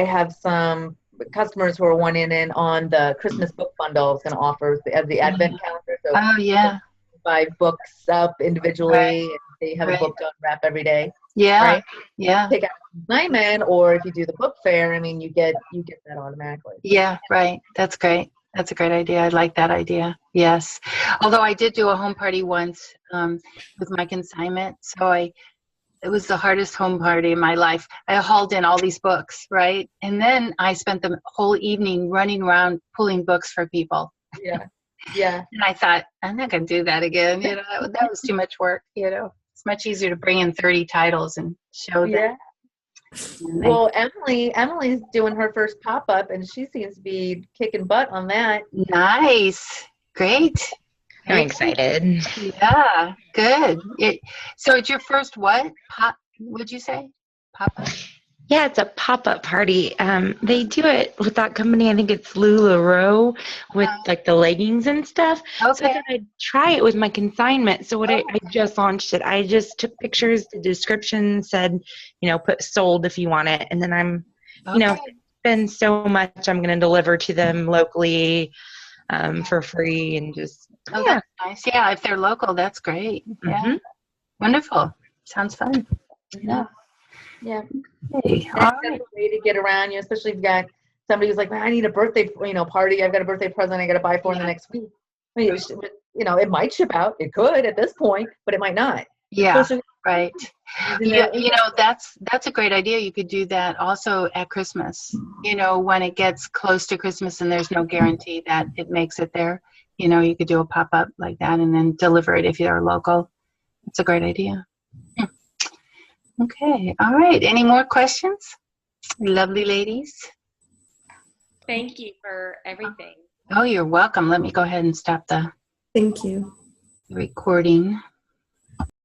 Speaker 2: have some customers who are wanting in on the Christmas book bundle I was going to offer as the Advent calendar. So
Speaker 1: oh yeah,
Speaker 2: 5 books up individually,
Speaker 1: Right.
Speaker 2: and they have
Speaker 1: Right.
Speaker 2: a book to unwrap every day.
Speaker 1: yeah,
Speaker 2: Right?
Speaker 1: yeah,
Speaker 2: Take out a consignment, or if you do the book fair, I mean, you get that automatically.
Speaker 1: yeah. Right. That's great. That's a great idea. I like that idea. Yes. Although I did do a home party once with my consignment, so it was the hardest home party in my life. I hauled in all these books, right? And then I spent the whole evening running around pulling books for people.
Speaker 2: Yeah. Yeah.
Speaker 1: And I thought, I'm not going to do that again. That was too much work. It's much easier to bring in 30 titles and show them.
Speaker 2: Yeah. Well, Emily's doing her first pop-up, and she seems to be kicking butt on that.
Speaker 1: Nice. Great.
Speaker 3: I'm excited.
Speaker 1: Yeah, good. So it's your first what? What'd you say? Pop-up?
Speaker 3: Yeah, it's a pop-up party. They do it with that company. I think it's LuLaRoe with like the leggings and stuff.
Speaker 1: Okay.
Speaker 3: So I thought I'd try it with my consignment. So I just launched it. I just took pictures, the description said, put sold if you want it. And then I'm, spend so much, I'm going to deliver to them locally for free and just,
Speaker 1: that's nice. Yeah, if they're local, that's great. Yeah.
Speaker 3: Mm-hmm.
Speaker 1: Wonderful. Sounds fun. Yeah.
Speaker 2: Yeah.
Speaker 1: Okay.
Speaker 2: That's
Speaker 1: All right.
Speaker 2: a way to get around you, especially if you've got somebody who's like, man, I need a birthday, party. I've got a birthday present I got to buy for in the next week. I mean, it might ship out. It could at this point, but it might not.
Speaker 1: Yeah.
Speaker 2: Especially
Speaker 1: right. That's a great idea. You could do that also at Christmas. When it gets close to Christmas and there's no guarantee that it makes it there, you could do a pop-up like that and then deliver it if you're local. It's a great idea. Okay. All right. Any more questions? Lovely ladies.
Speaker 5: Thank you for everything.
Speaker 1: Oh, you're welcome. Let me go ahead and stop the
Speaker 7: Thank you.
Speaker 1: recording.